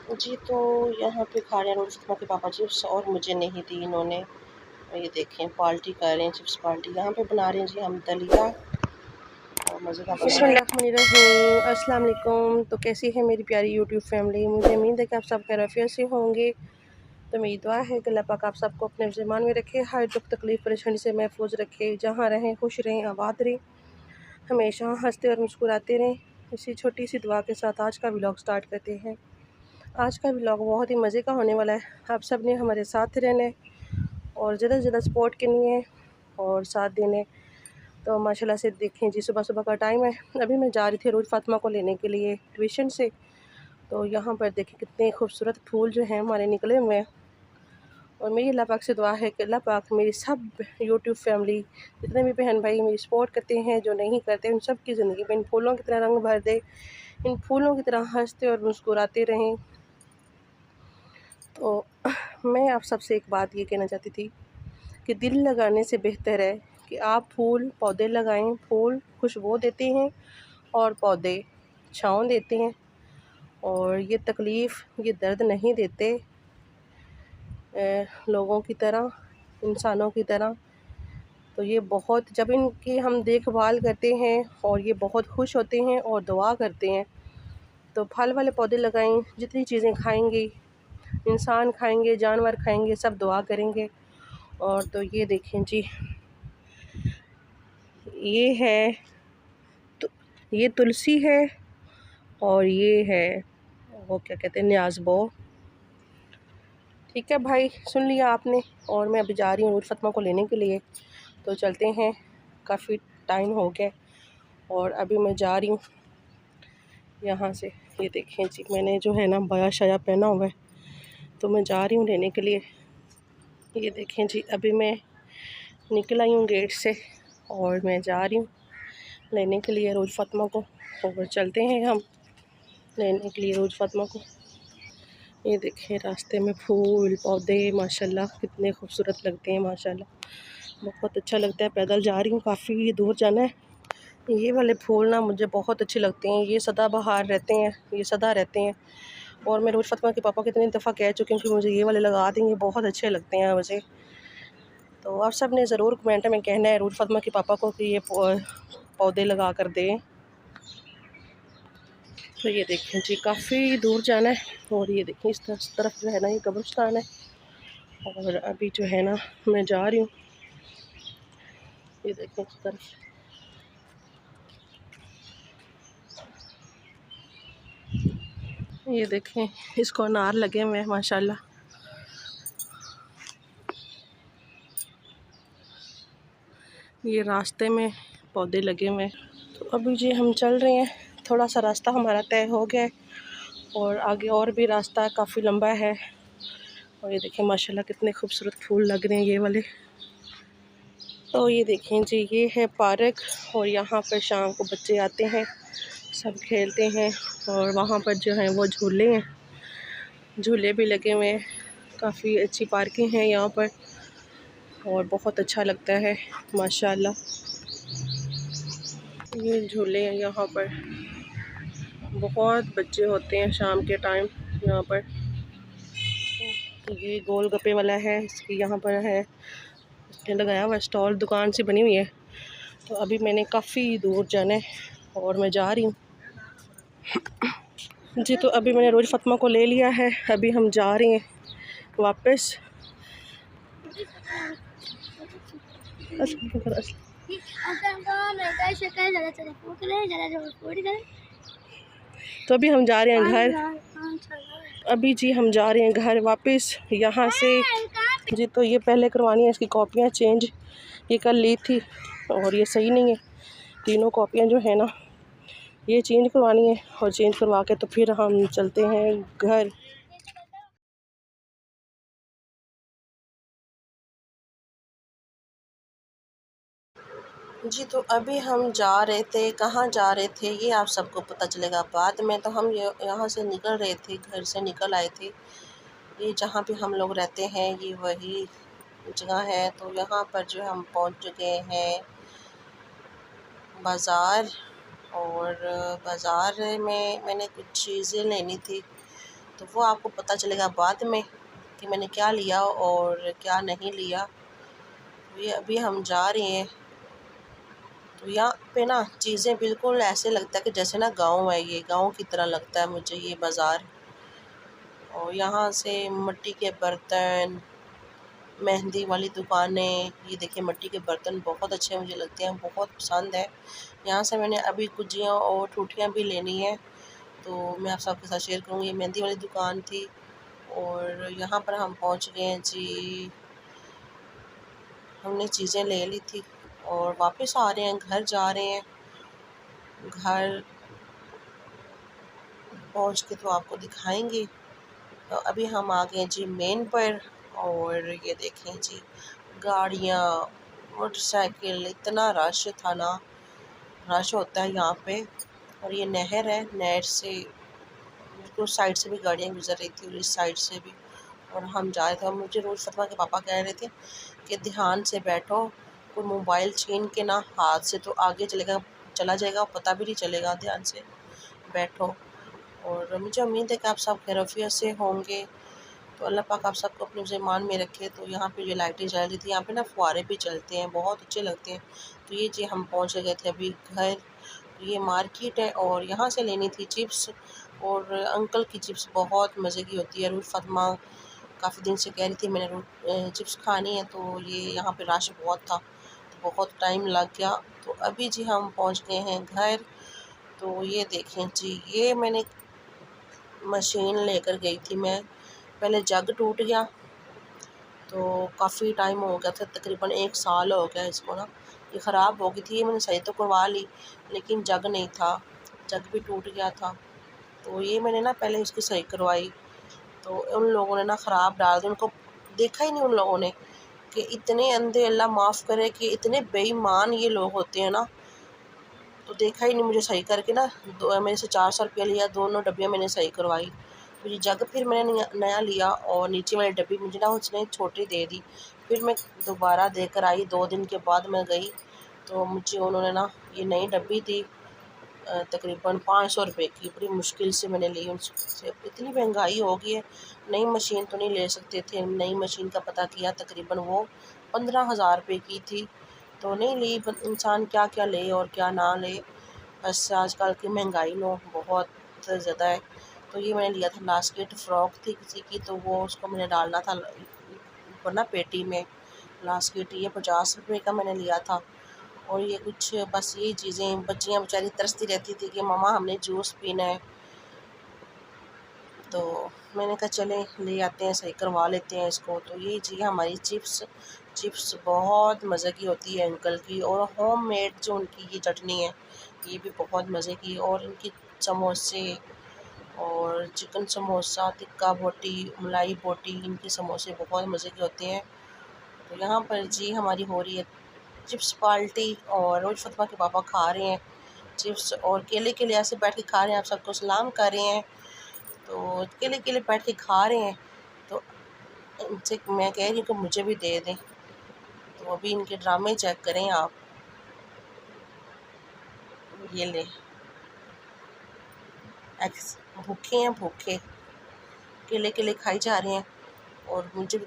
जी, तो यहाँ पे खा रहे हैं रोज़ के पापा चिप्स और मुझे नहीं दी इन्होंने। ये देखें पार्टी कर रहे हैं, चिप्स पार्टी। यहाँ पे बना रहे हैं जी हम दलिया और मज़ेदार बिस्मिल्लाहिर्रहमानिर्रहीम। अस्सलाम वालेकुम। तो कैसी है मेरी प्यारी यूट्यूब फैमिली? मुझे उम्मीद है कि आप सब खैरियत से होंगे। तो मेरी दुआ है कि अल्लाह पाक आप सबको अपने ज़मान में रखे, हर दुख तकलीफ़ परेशानी से महफूज रखे। जहाँ रहें खुश रहें, आबाद रहें, हमेशा हँसते और मुस्कुराते रहें। इसी छोटी सी दुआ के साथ आज का व्लॉग स्टार्ट करते हैं। आज का व्लॉग बहुत ही मज़े का होने वाला है। आप सब ने हमारे साथ रहना है और ज़्यादा से ज़्यादा सपोर्ट करनी है और साथ देने। तो माशाल्लाह से देखें जी, सुबह सुबह का टाइम है। अभी मैं जा रही थी रोज़ फातिमा को लेने के लिए ट्यूशन से। तो यहाँ पर देखें कितने खूबसूरत फूल जो हैं हमारे निकले हुए हैं। और मेरी अल्लाह पाक से दुआ है कि अल्लाह पाक मेरी सब यूट्यूब फैमिली, जितने भी बहन भाई मेरी सपोर्ट करते हैं, जो नहीं करते, उन सब की ज़िंदगी में इन फूलों की तरह रंग भर दे, इन फूलों की तरह हंसते और मुस्कुराते रहें। तो मैं आप सबसे एक बात ये कहना चाहती थी कि दिल लगाने से बेहतर है कि आप फूल पौधे लगाएं। फूल खुशबू देते हैं और पौधे छाँव देते हैं और ये तकलीफ़, ये दर्द नहीं देते लोगों की तरह, इंसानों की तरह। तो ये बहुत, जब इनकी हम देखभाल करते हैं और ये बहुत खुश होते हैं और दुआ करते हैं। तो फल वाले पौधे लगाएं। जितनी चीज़ें खाएंगे, इंसान खाएंगे, जानवर खाएंगे, सब दुआ करेंगे। और तो ये देखें जी, ये है तो ये तुलसी है और ये है वो क्या कहते हैं, न्याज़बो। ठीक है भाई, सुन लिया आपने। और मैं अभी जा रही हूँ रोज़ फातिमा को लेने के लिए। तो चलते हैं, काफ़ी टाइम हो गया और अभी मैं जा रही हूँ यहाँ से। ये देखें जी, मैंने जो है ना बाया शाया पहना हुआ है, तो मैं जा रही हूँ लेने के लिए। ये देखें जी, अभी मैं निकल आई हूँ गेट से और मैं जा रही हूँ लेने के लिए रोज़ फातिमा को। और चलते हैं हम लेने के लिए रोज़ फातिमा को। ये देखें रास्ते में फूल पौधे माशाल्लाह कितने खूबसूरत लगते हैं। माशाल्लाह बहुत अच्छा लगता है। पैदल जा रही हूँ, काफ़ी दूर जाना है। ये वाले फूल ना मुझे बहुत अच्छे लगते हैं। ये सदाबहार रहते हैं, ये सदा रहते हैं। और मैं रोज़ फातिमा के पापा को इतनी दफ़ा कह चुकी हूँ कि मुझे ये वाले लगा देंगे, बहुत अच्छे लगते हैं मुझे। तो आप सब ने ज़रूर कमेंट में कहना है रोज़ फातिमा के पापा को कि ये पौधे लगा कर दें। तो ये देखें जी, काफ़ी दूर जाना है। और ये देखें इस तरफ जो है ना, ये कब्रिस्तान है। और अभी जो है ना मैं जा रही हूँ, ये देखें इस तरफ। ये देखें इसको अनार लगे हुए हैं माशाल्लाह। ये रास्ते में पौधे लगे हुए हैं। तो अभी जी हम चल रहे हैं, थोड़ा सा रास्ता हमारा तय हो गया है और आगे और भी रास्ता काफ़ी लंबा है। और ये देखें माशाल्लाह कितने खूबसूरत फूल लग रहे हैं ये वाले। तो ये देखें जी, ये है पार्क और यहाँ पर शाम को बच्चे आते हैं, सब खेलते हैं। और वहाँ पर जो है वो झूले हैं, झूले भी लगे हुए हैं। काफ़ी अच्छी पार्किंग है यहाँ पर और बहुत अच्छा लगता है माशाल्लाह। ये झूले हैं यहाँ पर, बहुत बच्चे होते हैं शाम के टाइम यहाँ पर। ये गोलगप्पे वाला है, इसकी यहाँ पर है, इसने लगाया हुआ स्टॉल, दुकान सी बनी हुई है। तो अभी मैंने काफ़ी दूर जाना है और मैं जा रही हूँ जी। तो अभी मैंने रोज़ फातिमा को ले लिया है, अभी हम जा रहे हैं वापस। तो अभी हम जा रहे हैं घर। अभी जी हम जा रहे हैं घर वापस यहाँ से जी। तो ये पहले करवानी है इसकी कॉपियाँ चेंज, ये कल ली थी और ये सही नहीं है। तीनों कॉपियाँ जो है ना ये चेंज करवानी है और चेंज करवा के तो फिर हम चलते हैं घर। जी, तो अभी हम जा रहे थे, कहाँ जा रहे थे ये आप सबको पता चलेगा बाद में। तो हम यहाँ से निकल रहे थे, घर से निकल आए थे। ये जहाँ पे हम लोग रहते हैं ये वही जगह है। तो यहाँ पर जो हम पहुँच चुके हैं बाज़ार। और बाज़ार में मैंने कुछ चीज़ें लेनी थी तो वो आपको पता चलेगा बाद में कि मैंने क्या लिया और क्या नहीं लिया। ये अभी हम जा रहे हैं, तो यहाँ पे ना चीज़ें बिल्कुल ऐसे लगता है कि जैसे ना गांव है, ये गांव की तरह लगता है मुझे ये बाज़ार। और यहाँ से मिट्टी के बर्तन, मेहंदी वाली दुकानें, ये देखिए मिट्टी के बर्तन बहुत अच्छे मुझे लगते हैं, बहुत पसंद है। यहाँ से मैंने अभी गुजियाँ और ठूठियाँ भी लेनी है, तो मैं आप सबके साथ शेयर करूँगी। ये मेहंदी वाली दुकान थी और यहाँ पर हम पहुँच गए हैं जी। हमने चीज़ें ले ली थी और वापस आ रहे हैं, घर जा रहे हैं। घर पहुँच के तो आपको दिखाएंगे। तो अभी हम आ गए जी मेन पर, और ये देखें जी गाड़ियाँ, मोटरसाइकिल, इतना रश था ना, रश होता है यहाँ पे। और ये नहर है, नहर से बिल्कुल साइड से भी गाड़ियाँ गुजर रही थी और इस साइड से भी। और हम जा रहे थे, और मुझे रोज़ फतवा के पापा कह रहे थे कि ध्यान से बैठो, कोई मोबाइल छीन के ना हाथ से तो आगे चला जाएगा, पता भी नहीं चलेगा, ध्यान से बैठो। और मुझे उम्मीद है कि आप सब खैरियत से होंगे, तो अल्लाह पाक आप सबको अपने ईमान में रखे। तो यहाँ पे जो लाइटें जल रही थी, यहाँ पे ना फुहारे भी चलते हैं, बहुत अच्छे लगते हैं। तो ये जी हम पहुँच गए थे अभी घर। ये मार्केट है और यहाँ से लेनी थी चिप्स, और अंकल की चिप्स बहुत मज़े की होती है। रूह फातिमा काफ़ी दिन से कह रही थी मैंने चिप्स खानी है, तो ये यहाँ पे रश बहुत था, तो बहुत टाइम लग गया। तो अभी जी हम पहुँच गए हैं घर। तो ये देखें जी, ये मैंने मशीन लेकर गई थी मैं, पहले जग टूट गया, तो काफ़ी टाइम हो गया था, तकरीबन 1 साल हो गया इसको ना। ये ख़राब हो गई थी, ये मैंने सही तो करवा ली, लेकिन जग नहीं था, जग भी टूट गया था। तो ये मैंने ना पहले इसकी सही करवाई, तो उन लोगों ने ना ख़राब डाल दी। उनको देखा ही नहीं उन लोगों ने कि इतने अंधे, अल्लाह माफ़ करे, कि इतने बेईमान ये लोग होते हैं ना। तो देखा ही नहीं मुझे सही करके ना, मेरे से 400 रुपया लिया, दोनों डब्बियाँ मैंने सही करवाई। तो ये जग फिर मैंने नया लिया, और नीचे वाली डब्बी मुझे ना उसने छोटी दे दी। फिर मैं दोबारा देकर आई, 2 दिन के बाद मैं गई, तो मुझे उन्होंने ना ये नई डब्बी दी, तकरीबन 500 रुपये की। बड़ी मुश्किल से मैंने ली उनसे, इतनी महंगाई हो गई है, नई मशीन तो नहीं ले सकते थे। नई मशीन का पता किया, तकरीबन वो 15,000 रुपये की थी, तो नहीं ली। इंसान क्या क्या ले और क्या ना ले, बस आजकल की महंगाई नो बहुत ज़्यादा है। तो ये मैंने लिया था लास्केट, फ्रॉक थी किसी की, तो वो उसको मैंने डालना था ऊपर ना पेटी में। लास्केट ये 50 रुपये का मैंने लिया था। और ये कुछ बस यही चीज़ें, बच्चियाँ बेचारी तरसती रहती थी कि मम्मा हमने जूस पीना है, तो मैंने कहा चलें ले आते हैं, सही करवा लेते हैं इसको। तो ये जी हमारी चिप्स बहुत मज़े की होती है अंकल की, और होममेड जो उनकी ये चटनी है ये भी बहुत मज़े की। और इनकी समोसे, और चिकन समोसा, टिक्का बोटी, मलाई बोटी, इनके समोसे बहुत मज़े के होते हैं। तो यहाँ पर जी हमारी हो रही है चिप्स पार्टी, और रोज फतवा के पापा खा रहे हैं चिप्स, और केले के लिए ऐसे बैठ के खा रहे हैं, आप सबको सलाम कर रहे हैं। तो केले बैठ के खा रहे हैं, तो इनसे मैं कह रही हूँ कि मुझे भी दे दें। तो अभी इनके ड्रामे चेक करें आप, ये ले भूखे हैं, भूखे केले खाई जा रहे हैं और मुझे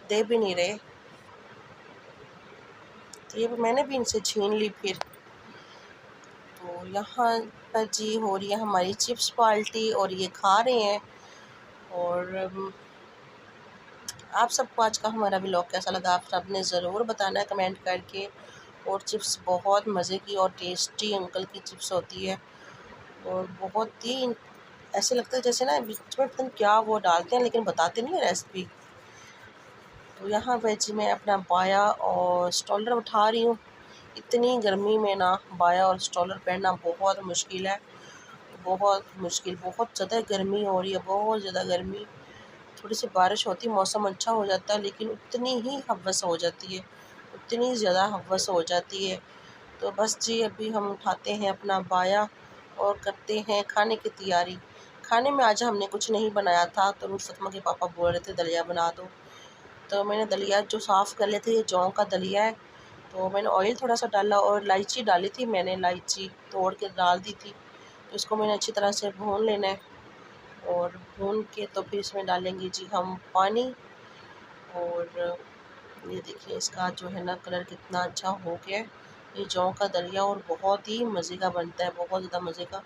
दे भी नहीं रहे। तो ये मैंने भी इनसे छीन ली फिर। तो यहाँ पर जी हो रही है हमारी चिप्स पार्टी, और ये खा रहे हैं। और आप सबको आज का हमारा व्लॉग कैसा लगा, आप सब ने ज़रूर बताना है कमेंट करके। और चिप्स बहुत मज़े की और टेस्टी अंकल की चिप्स होती है, और बहुत ही ऐसे लगता है जैसे ना बीच में पता नहीं क्या वो डालते हैं, लेकिन बताते नहीं है रेसिपी। तो यहाँ पे जी मैं अपना बाया और स्टॉलर उठा रही हूँ। इतनी गर्मी में ना बाया और स्टॉलर पहनना बहुत मुश्किल है, बहुत मुश्किल, बहुत ज़्यादा गर्मी हो रही है, बहुत ज़्यादा गर्मी। थोड़ी सी बारिश होती, मौसम अच्छा हो जाता है, लेकिन उतनी ही हवस हो जाती है, उतनी ज़्यादा हवस हो जाती है। तो बस जी अभी हम उठाते हैं अपना बाया और करते हैं खाने की तैयारी। खाने में आज हमने कुछ नहीं बनाया था, तो रूह फतमा के पापा बोल रहे थे दलिया बना दो, तो मैंने दलिया जो साफ़ कर लेते, ये जौ का दलिया है, तो मैंने ऑयल थोड़ा सा डाला और इलायची डाली थी, मैंने इलायची तोड़ के डाल दी थी। तो इसको मैंने अच्छी तरह से भून लेना है। और भून के तो फिर इसमें डालेंगे जी हम पानी। और ये देखिए इसका जो है ना कलर कितना अच्छा हो गया है। ये जौ का दलिया और बहुत ही मज़े का बनता है, बहुत ज़्यादा मज़े का।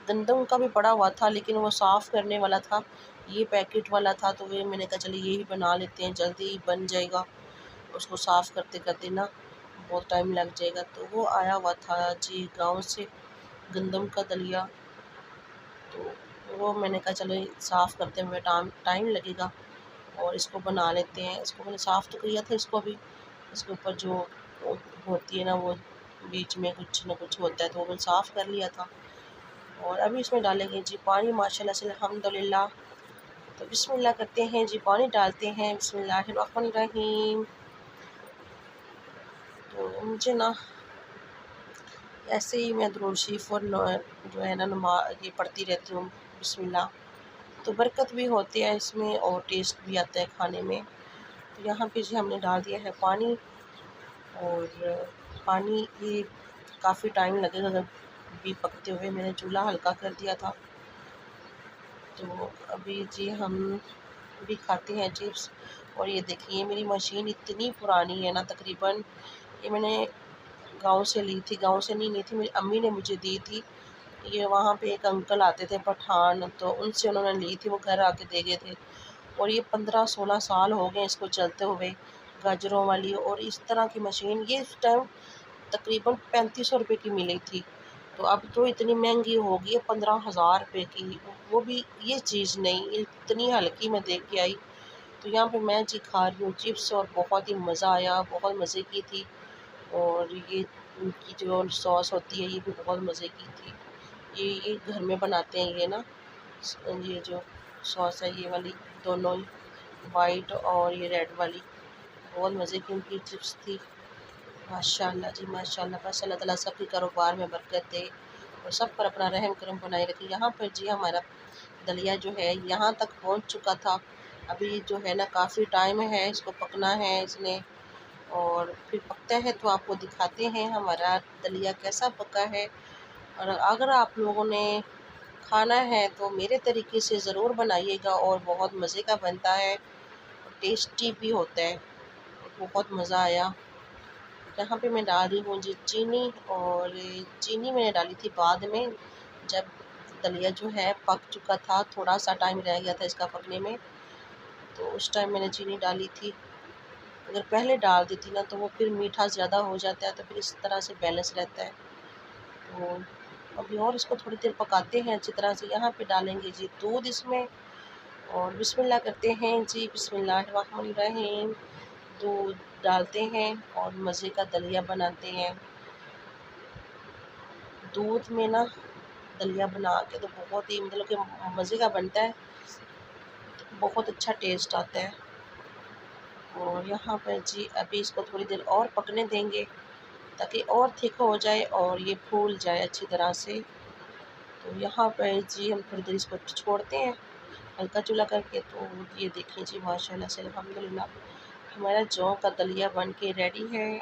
गंदम का भी पड़ा हुआ था लेकिन वो साफ़ करने वाला था, ये पैकेट वाला था, तो वे मैंने कहा चलिए यही बना लेते हैं, जल्दी ही बन जाएगा। उसको साफ़ करते करते ना बहुत टाइम लग जाएगा। तो वो आया हुआ था जी गांव से गंदम का दलिया, तो वो मैंने कहा चलो साफ़ करते हुए टाइम लगेगा और इसको बना लेते हैं। इसको मैंने साफ़ तो किया था, इसको अभी इसके ऊपर जो होती है ना वो बीच में कुछ ना कुछ होता है, तो वो मैंने साफ़ कर लिया था। और अभी इसमें डालेंगे जी पानी माशाल्लाह से अल्हम्दुलिल्लाह। तो बिस्मिल्लाह करते हैं जी, पानी डालते हैं। बिस्मिल्लाहिर्रहमानिर्रहीम। तो मुझे ना ऐसे ही मैं दुरूद शरीफ और जो है ना ये पढ़ती रहती हूँ बिस्मिल्लाह, तो बरकत भी होती है इसमें और टेस्ट भी आता है खाने में। तो यहाँ पे जी हमने डाल दिया है पानी। और पानी ये काफ़ी टाइम लगेगा अगर भी पकते हुए, मैंने चूल्हा हल्का कर दिया था। तो अभी जी हम भी खाते हैं चिप्स। और ये देखिए मेरी मशीन इतनी पुरानी है ना, तकरीबन ये मैंने गांव से ली थी, गांव से नहीं ली थी, मेरी अम्मी ने मुझे दी थी। ये वहाँ पे एक अंकल आते थे पठान, तो उनसे उन्होंने ली थी, वो घर आके दे गए थे। और ये 15-16 साल हो गए इसको चलते हुए, गाजरों वाली। और इस तरह की मशीन ये इस टाइम तकरीबन 3500 रुपये की मिली थी, तो अब तो इतनी महंगी हो गई है 15,000 रुपये की। वो भी ये चीज़ नहीं, इतनी हल्की मैं देख के आई। तो यहाँ पे मैं जी खा रही हूँ चिप्स और बहुत ही मज़ा आया, बहुत मज़े की थी। और ये इनकी जो सॉस होती है ये भी बहुत मज़े की थी। ये घर में बनाते हैं ये ना, ये जो सॉस है ये वाली, दोनों ही वाइट और ये रेड वाली, बहुत मज़े की इनकी चिप्स थी। माशाल्लाह जी माशाल्लाह। बस अल्लाह ताला सबके कारोबार में बरकत दे और सब पर अपना रहम करम बनाए रखे। यहाँ पर जी हमारा दलिया जो है यहाँ तक पहुँच चुका था। अभी जो है ना काफ़ी टाइम है इसको पकना है इसने, और फिर पकता है तो आपको दिखाते हैं हमारा दलिया कैसा पका है। और अगर आप लोगों ने खाना है तो मेरे तरीके से ज़रूर बनाइएगा, और बहुत मज़े का बनता है, टेस्टी भी होता है, बहुत मज़ा आया। यहाँ पे मैं डाल रही हूँ जी चीनी। और चीनी मैंने डाली थी बाद में, जब दलिया जो है पक चुका था, थोड़ा सा टाइम रह गया था इसका पकने में, तो उस टाइम मैंने चीनी डाली थी। अगर पहले डाल देती ना तो वो फिर मीठा ज़्यादा हो जाता है, तो फिर इस तरह से बैलेंस रहता है। तो अभी और इसको थोड़ी देर पकाते हैं अच्छी तरह से। यहाँ पे डालेंगे जी दूध इसमें, और बिस्मिल्लाह करते हैं जी, बिस्मिल्लाहिर्रहमानिर्रहीम। दूध डालते हैं और मज़े का दलिया बनाते हैं। दूध में ना दलिया बना के तो बहुत ही मतलब कि मज़े का बनता है, बहुत अच्छा टेस्ट आता है। और यहाँ पर जी अभी इसको थोड़ी देर और पकने देंगे ताकि और थिक हो जाए और ये फूल जाए अच्छी तरह से। तो यहाँ पर जी हम थोड़ी देर इसको छोड़ते हैं हल्का चूल्हा करके। तो ये देखें जी माशाल्लाह से अल्हम्दुलिल्लाह हमारा जौ का दलिया बन के रेडी है।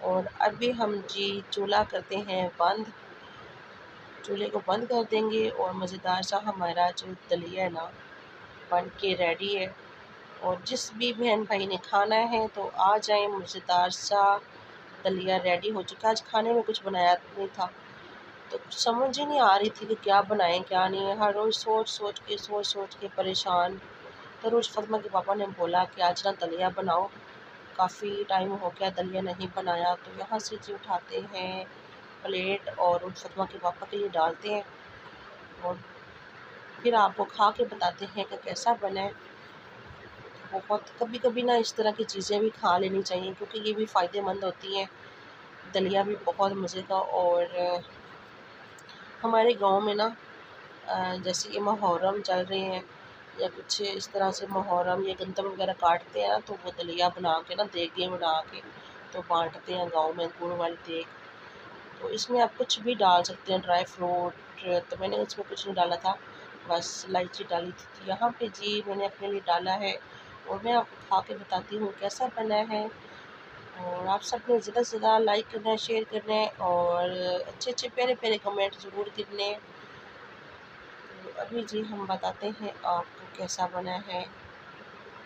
और अभी हम जी चूल्हा करते हैं बंद, चूल्हे को बंद कर देंगे और मज़ेदार सा हमारा जो दलिया है ना बन के रेडी है। और जिस भी बहन भाई ने खाना है तो आ जाए, मज़ेदार सा दलिया रेडी हो चुका। आज खाने में कुछ बनाया नहीं था, तो कुछ समझ ही नहीं आ रही थी कि क्या बनाएं क्या नहीं। हर रोज़ सोच सोच के परेशान। तो रोज़ फातिमा के पापा ने बोला कि आज ना दलिया बनाओ, काफ़ी टाइम हो गया दलिया नहीं बनाया। तो यहाँ से जी उठाते हैं प्लेट और उन फातिमा के पापा के लिए डालते हैं, और फिर आपको खा के बताते हैं कि कैसा बना है। बहुत कभी कभी ना इस तरह की चीज़ें भी खा लेनी चाहिए क्योंकि ये भी फ़ायदेमंद होती हैं। दलिया भी बहुत मज़े का। और हमारे गांव में ना जैसे ये मुहर्रम चल रहे हैं या कुछ इस तरह से मुहर्रम या गंदम वगैरह काटते हैं ना, तो वो दलिया बना के ना देगे बना के तो बांटते हैं गांव में, गुड़ वाली देग। तो इसमें आप कुछ भी डाल सकते हैं, ड्राई फ्रूट। तो मैंने इसमें कुछ नहीं डाला था, बस इलायची डाली थी। तो यहाँ पे जी मैंने अपने लिए डाला है और मैं आपको खा के बताती हूँ कैसा बना है। और आप सब ने ज़्यादा से ज़्यादा लाइक करना है, शेयर करना है और अच्छे अच्छे प्यारे प्यारे कमेंट ज़रूर करने हैं। अभी जी हम बताते हैं आपको कैसा बना है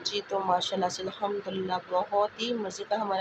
जी। तो माशाल्लाह से अल्हम्दुलिल्लाह बहुत ही मज़े का हमारा